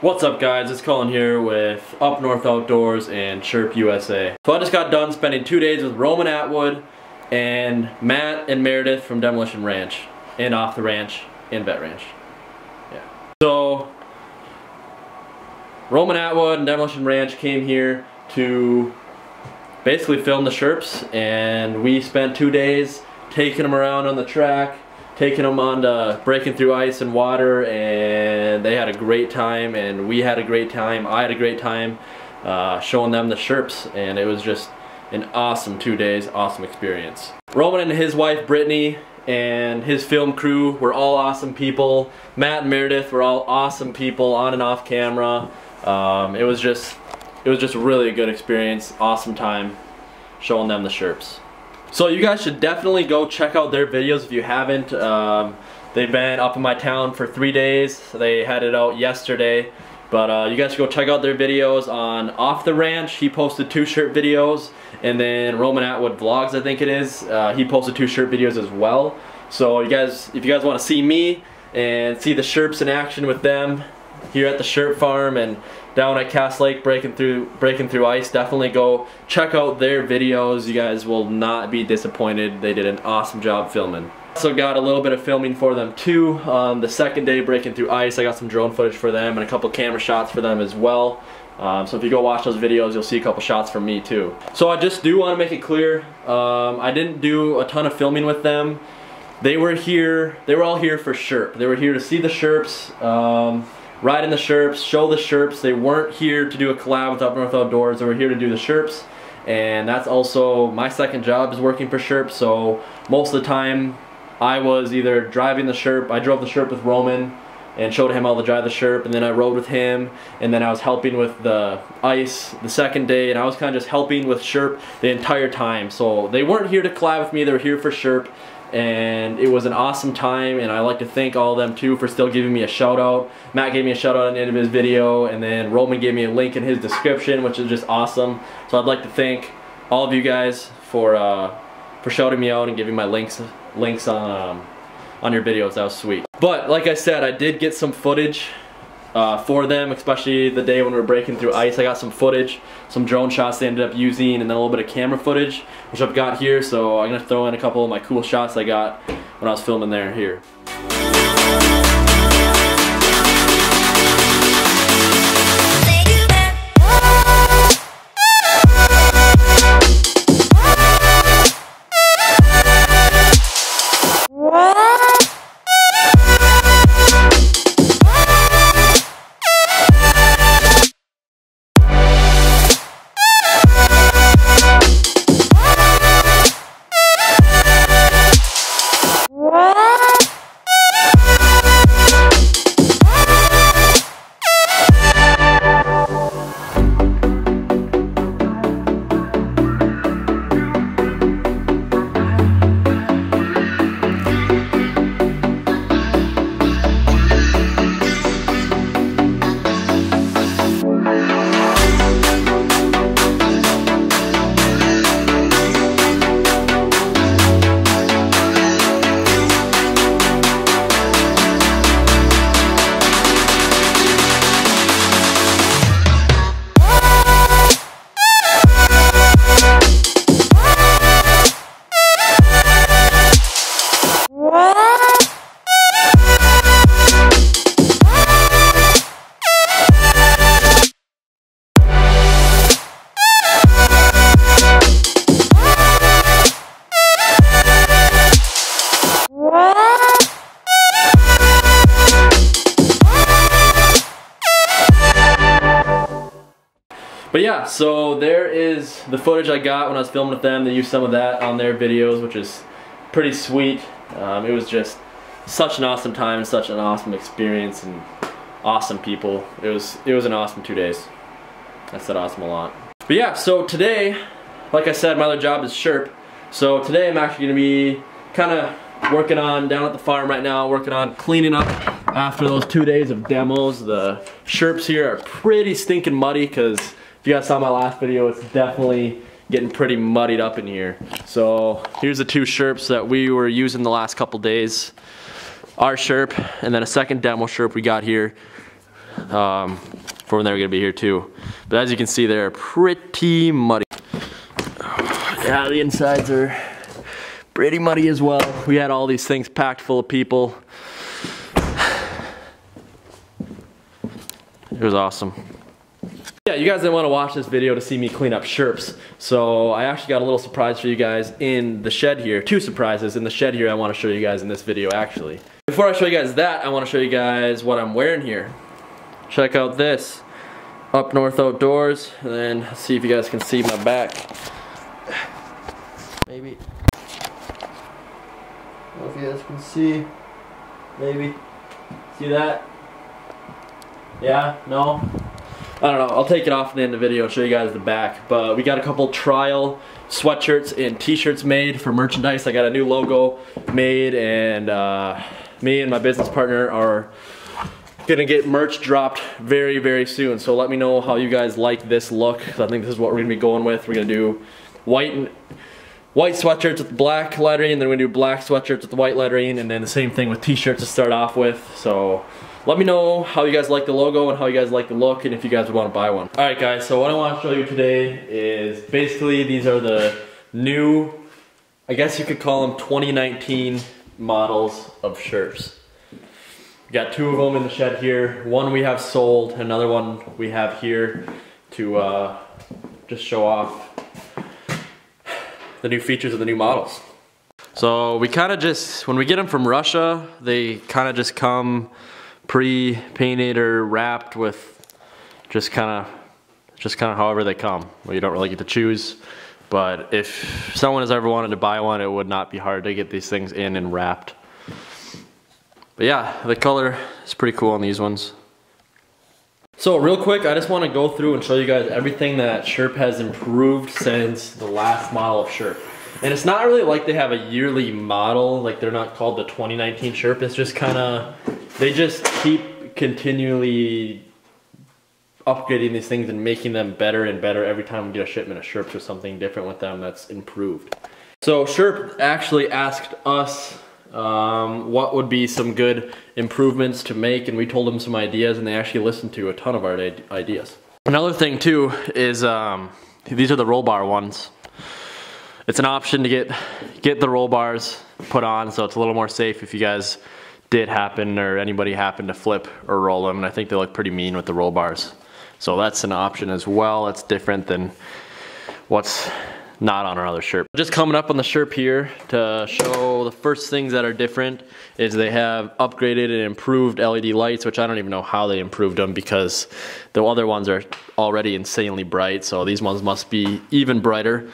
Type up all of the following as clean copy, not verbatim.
What's up guys, it's Colin here with Up North Outdoors and Sherp USA. So I just got done spending 2 days with RomanAttwood and Matt and Meredith from Demolition Ranch and Off the Ranch and Vet Ranch. Yeah. So RomanAttwood and Demolition Ranch came here to basically film the Sherps, and we spent 2 days taking them around on the track, taking them on to breaking through ice and water, and they had a great time and we had a great time. I had a great time showing them the Sherps, and it was just an awesome 2 days, awesome experience. Roman and his wife Brittany and his film crew were all awesome people. Matt and Meredith were all awesome people on and off camera. It was just really a good experience, awesome time showing them the Sherps. So you guys should definitely go check out their videos if you haven't. They've been up in my town for 3 days. They had it out yesterday. But you guys should go check out their videos on Off the Ranch. He posted 2 Sherp videos. And then RomanAttwood Vlogs, I think it is. He posted 2 Sherp videos as well. So you guys, if you guys want to see me and see the Sherps in action with them here at the Sherp farm and down at Cass Lake breaking through ice, definitely go check out their videos. You guys will not be disappointed. They did an awesome job filming. Also got a little bit of filming for them too on the second day breaking through ice. I got some drone footage for them and a couple camera shots for them as well. So if you go watch those videos, you'll see a couple shots from me too. So I just do want to make it clear, I didn't do a ton of filming with them. They were all here for Sherp. They were here to see the Sherps, ride in the Sherps, show the Sherps. They weren't here to do a collab with Up North Outdoors. They were here to do the Sherps, and that's also my second job is working for Sherp. So most of the time I was either driving the Sherp. I drove the Sherp with Roman and showed him how to drive the Sherp, and then I rode with him, and then I was helping with the ice the second day, and I was kind of just helping with Sherp the entire time. So they weren't here to collab with me, they were here for Sherp. And it was an awesome time, and I'd like to thank all of them too for still giving me a shout out. Matt gave me a shout out at the end of his video, and then Roman gave me a link in his description, which is just awesome. So I'd like to thank all of you guys for shouting me out and giving my links on your videos. That was sweet. But like I said, I did get some footage for them, especially the day when we were breaking through ice. I got some footage, some drone shots they ended up using, and then a little bit of camera footage, which I've got here. So I'm gonna throw in a couple of my cool shots I got when I was filming there here. But yeah, so there is the footage I got when I was filming with them. They used some of that on their videos, which is pretty sweet. It was just such an awesome time, such an awesome experience, and awesome people. It was an awesome 2 days. I said awesome a lot. But yeah, so today, like I said, my other job is Sherp. So today I'm actually going to be kind of working on, down at the farm right now, working on cleaning up after those 2 days of demos. The Sherps here are pretty stinking muddy because if you guys saw my last video, it's definitely getting pretty muddied up in here. So here's the 2 Sherps that we were using the last couple days. Our Sherp and then a second demo Sherp we got here. for when they're gonna be here too. But as you can see, they're pretty muddy. Yeah, the insides are pretty muddy as well. We had all these things packed full of people. It was awesome. Yeah, you guys didn't want to watch this video to see me clean up Sherps, so I actually got a little surprise for you guys in the shed here. 2 surprises in the shed here I want to show you guys in this video actually. Before I show you guys that, I want to show you guys what I'm wearing here. Check out this. UpNorthOutdoors, and then let's see if you guys can see my back. Maybe. I don't know if you guys can see. Maybe. See that? Yeah? No? I don't know, I'll take it off at the end of the video and show you guys the back. But we got a couple trial sweatshirts and t-shirts made for merchandise. I got a new logo made, and me and my business partner are gonna get merch dropped very, very soon. So let me know how you guys like this look, because I think this is what we're gonna be going with. We're gonna do white sweatshirts with black lettering, and then we're gonna do black sweatshirts with the white lettering, and then the same thing with t-shirts to start off with. So let me know how you guys like the logo and how you guys like the look, and if you guys would want to buy one. Alright guys, so what I want to show you today is basically these are the new, I guess you could call them 2019 models of Sherps. We got 2 of them in the shed here. One we have sold, another one we have here to just show off the new features of the new models. So we kind of just, when we get them from Russia, they kind of just come pre-painted or wrapped with just kind of however they come. Well, you don't really get to choose, but if someone has ever wanted to buy one, it would not be hard to get these things in and wrapped. But yeah, the color is pretty cool on these ones. So real quick, I just want to go through and show you guys everything that Sherp has improved since the last model of Sherp. And it's not really like they have a yearly model, like they're not called the 2019 Sherp. It's just kind of, they just keep continually upgrading these things and making them better and better every time we get a shipment of Sherps or something different with them that's improved. So Sherp actually asked us what would be some good improvements to make, and we told them some ideas, and they actually listened to a ton of our ideas. Another thing too is these are the roll bar ones. It's an option to get the roll bars put on, so it's a little more safe if you guys did happen, or anybody happened to flip or roll them, and I think they look pretty mean with the roll bars. So that's an option as well. It's different than what's not on our other Sherp. Just coming up on the Sherp here to show the first things that are different is they have upgraded and improved LED lights, which I don't even know how they improved them because the other ones are already insanely bright, so these ones must be even brighter.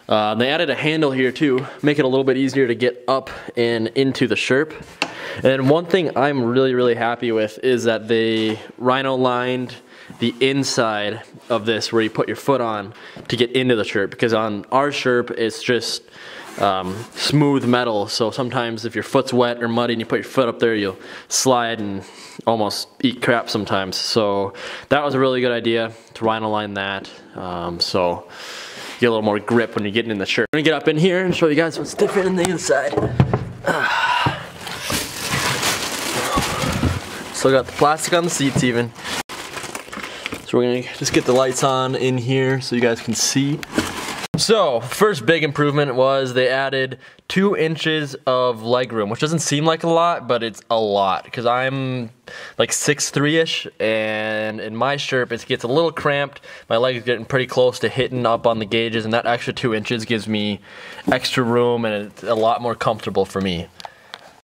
They added a handle here too, make it a little bit easier to get up and into the Sherp. And one thing I'm really happy with is that they rhino lined the inside of this where you put your foot on to get into the Sherp, because on our Sherp it's just smooth metal, so sometimes if your foot's wet or muddy and you put your foot up there, you'll slide and almost eat crap sometimes. So that was a really good idea to rhino line that, so get a little more grip when you're getting in the Sherp. I'm gonna get up in here and show you guys what's different in the inside. Still got the plastic on the seats even. So we're gonna just get the lights on in here so you guys can see. So, first big improvement was they added 2 inches of legroom, which doesn't seem like a lot, but it's a lot, because I'm like 6'3"-ish, and in my Sherp it gets a little cramped. My leg's getting pretty close to hitting up on the gauges, and that extra 2 inches gives me extra room, and it's a lot more comfortable for me.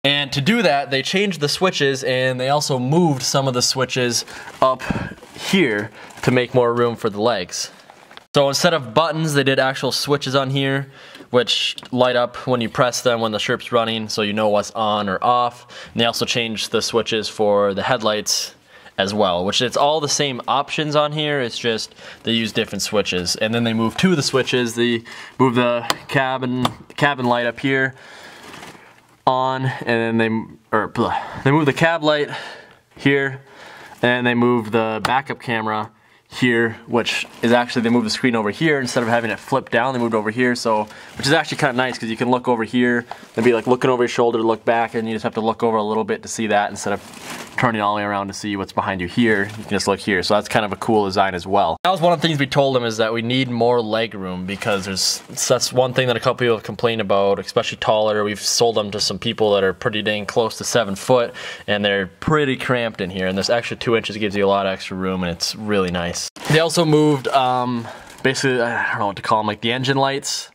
And to do that, they changed the switches, and they also moved some of the switches up here to make more room for the legs. So instead of buttons, they did actual switches on here, which light up when you press them when the Sherp's running, so you know what's on or off. And they also changed the switches for the headlights as well, which it's all the same options on here, it's just they use different switches. And then they moved 2 of the switches. They moved the cabin light up here on, and then they moved the cab light here, and they moved the backup camera here, which is actually, they moved the screen over here instead of having it flip down. They moved over here, so which is actually kind of nice because you can look over here and be like looking over your shoulder to look back, and you just have to look over a little bit to see that instead of turning all the way around to see what's behind you here, you can just look here. So that's kind of a cool design as well. That was one of the things we told them, is that we need more leg room, because that's one thing that a couple people have complained about, especially taller. We've sold them to some people that are pretty dang close to 7 foot, and they're pretty cramped in here, and this extra 2 inches gives you a lot of extra room, and it's really nice. They also moved basically, I don't know what to call them, like the engine lights,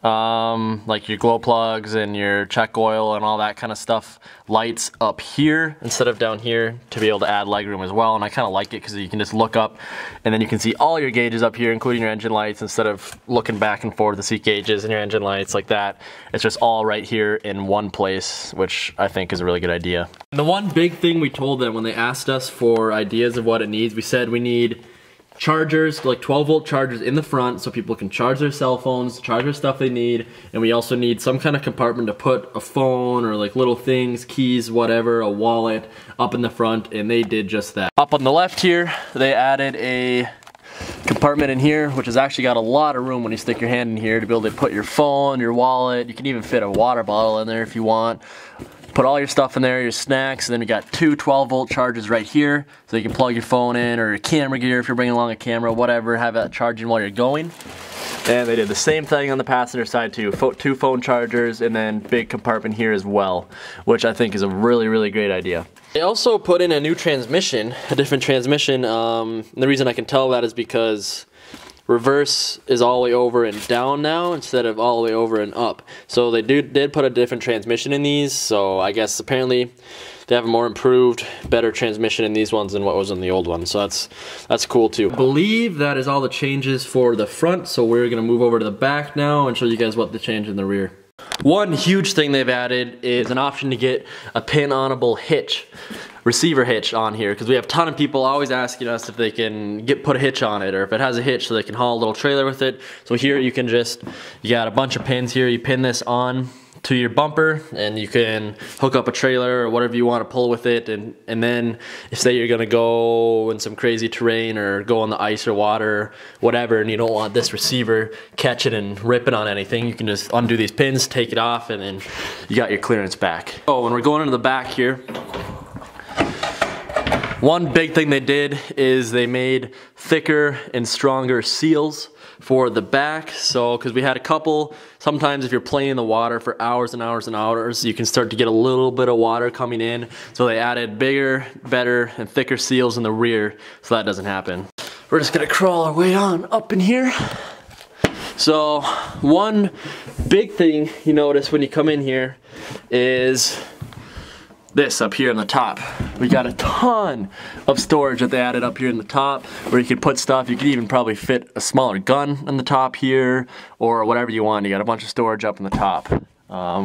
like your glow plugs and your check oil and all that kind of stuff, lights up here instead of down here, to be able to add legroom as well. And I kind of like it because you can just look up and then you can see all your gauges up here, including your engine lights, instead of looking back and forth to see gauges and your engine lights like that. It's just all right here in one place, which I think is a really good idea. And the one big thing we told them when they asked us for ideas of what it needs, we said we need chargers, like 12-volt chargers in the front so people can charge their cell phones, charge their stuff they need, and we also need some kind of compartment to put a phone or like little things, keys, whatever, a wallet up in the front, and they did just that. Up on the left here, they added a compartment in here, which has actually got a lot of room when you stick your hand in here to be able to put your phone, your wallet. You can even fit a water bottle in there if you want. Put all your stuff in there, your snacks, and then we got two 12-volt chargers right here, so you can plug your phone in, or your camera gear if you're bringing along a camera, whatever, have that charging while you're going. And they did the same thing on the passenger side too, two phone chargers, and then big compartment here as well, which I think is a really, really great idea. They also put in a new transmission, a different transmission. And the reason I can tell that is because reverse is all the way over and down now instead of all the way over and up. So they did put a different transmission in these, so I guess apparently they have a more improved, better transmission in these ones than what was in the old one. So that's cool too. I believe that is all the changes for the front, so we're gonna move over to the back now and show you guys what they changed in the rear. One huge thing they've added is an option to get a pin-onable hitch, receiver hitch on here, because we have a ton of people always asking us if they can put a hitch on it, or if it has a hitch so they can haul a little trailer with it. So here you can you got a bunch of pins here, you pin this on to your bumper and you can hook up a trailer or whatever you want to pull with it, and then if say you're gonna go in some crazy terrain or go on the ice or water, whatever, and you don't want this receiver catching and ripping on anything, you can just undo these pins, take it off, and then you got your clearance back. Oh, when we're going into the back here, one big thing they did is they made thicker and stronger seals for the back. So, because we had a couple, sometimes if you're playing in the water for hours and hours and hours, you can start to get a little bit of water coming in. So they added bigger, better, and thicker seals in the rear so that doesn't happen. We're just gonna crawl our way on up in here. So, one big thing you notice when you come in here is this up here on the top. We got a ton of storage that they added up here in the top where you could put stuff. You could even probably fit a smaller gun on the top here or whatever you want. You got a bunch of storage up in the top,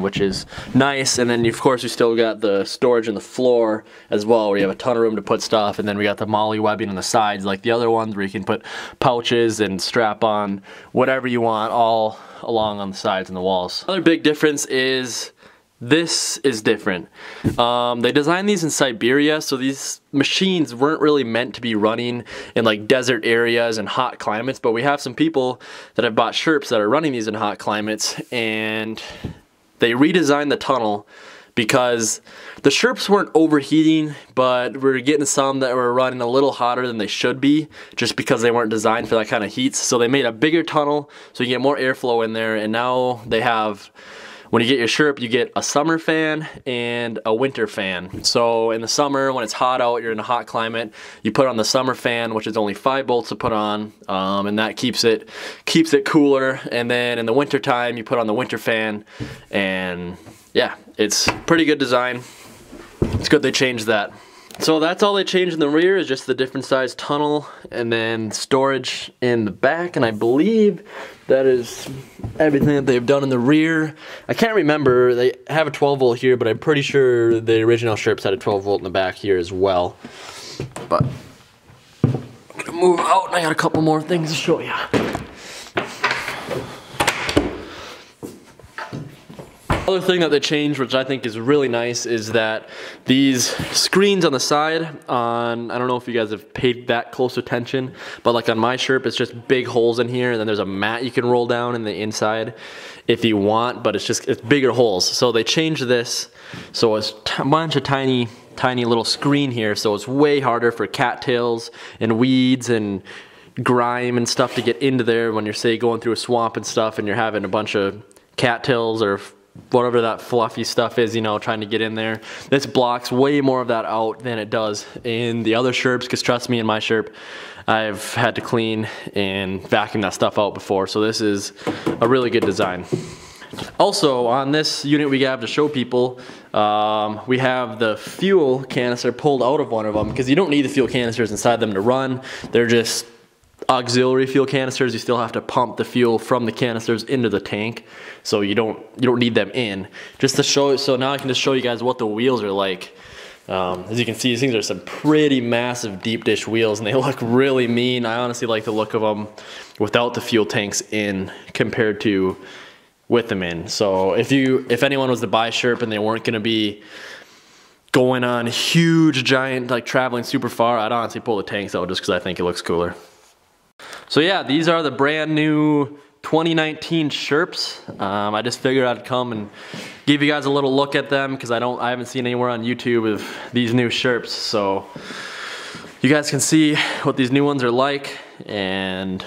which is nice. And then of course you still got the storage in the floor as well, where you have a ton of room to put stuff. And then we got the MOLLE webbing on the sides like the other ones, where you can put pouches and strap on whatever you want all along on the sides and the walls. Another big difference is this is different. They designed these in Siberia, so these machines weren't really meant to be running in like desert areas and hot climates, but we have some people that have bought Sherps that are running these in hot climates, and they redesigned the tunnel because the Sherps weren't overheating, but we're getting some that were running a little hotter than they should be, just because they weren't designed for that kind of heat. So they made a bigger tunnel so you get more airflow in there, and now they have, when you get your Sherp, you get a summer fan and a winter fan. So in the summer, when it's hot out, you're in a hot climate, you put on the summer fan, which is only 5 volts to put on, and that keeps it cooler. And then in the winter time, you put on the winter fan, and yeah, it's pretty good design. It's good they changed that. So that's all they changed in the rear, is just the different size tunnel and then storage in the back, and I believe that is everything that they've done in the rear. I can't remember, they have a 12 volt here, but I'm pretty sure the original Sherps had a 12 volt in the back here as well. But I'm gonna move out, and I got a couple more things to show you. Another thing that they changed, which I think is really nice, is that these screens on the side, I don't know if you guys have paid that close attention, but like on my Sherp, it's just big holes in here, and then there's a mat you can roll down in the inside if you want, but it's bigger holes. So they changed this, so it's a bunch of tiny tiny little screen here, so it's way harder for cattails and weeds and grime and stuff to get into there when you're, say, going through a swamp and stuff and you're having a bunch of cattails or whatever that fluffy stuff is, you know, trying to get in there. This blocks way more of that out than it does in the other Sherps, because trust me, in my Sherp, I've had to clean and vacuum that stuff out before, so this is a really good design. Also, on this unit we have to show people, we have the fuel canister pulled out of one of them, because you don't need the fuel canisters inside them to run. They're just auxiliary fuel canisters. You still have to pump the fuel from the canisters into the tank, so you don't need them in. Just to show, so now I can just show you guys what the wheels are like. As you can see, these things are some pretty massive deep dish wheels, and they look really mean. I honestly like the look of them without the fuel tanks in compared to with them in. So if anyone was to buy Sherp and they weren't going to be going on huge giant, like traveling super far, I'd honestly pull the tanks out just because I think it looks cooler. So yeah, these are the brand new 2019 Sherps. I just figured I'd come and give you guys a little look at them, because I haven't seen anywhere on YouTube of these new Sherps, so you guys can see what these new ones are like. And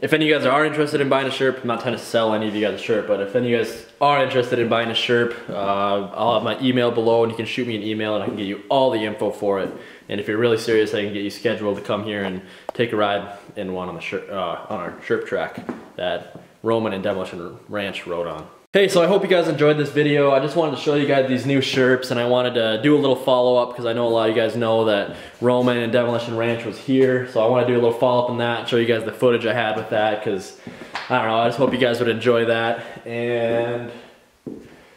if any of you guys are interested in buying a Sherp, I'm not trying to sell any of you guys a Sherp, but if any of you guys are interested in buying a Sherp, I'll have my email below, and you can shoot me an email and I can get you all the info for it. And if you're really serious, I can get you scheduled to come here and take a ride in one on the on our Sherp track that Roman and Demolition Ranch rode on. Hey, so I hope you guys enjoyed this video. I just wanted to show you guys these new Sherps, and I wanted to do a little follow-up because I know a lot of you guys know that Roman and Demolition Ranch was here. So I want to do a little follow-up on that, show you guys the footage I had with that, because I don't know, I just hope you guys would enjoy that. And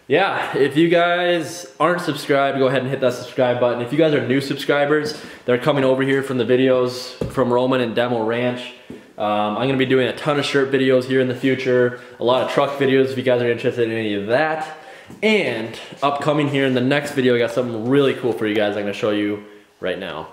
yeah, if you guys aren't subscribed, go ahead and hit that subscribe button. If you guys are new subscribers that are coming over here from the videos from Roman and Demo Ranch, I'm going to be doing a ton of Sherp videos here in the future, a lot of truck videos if you guys are interested in any of that. And upcoming here in the next video, I got something really cool for you guys I'm going to show you right now.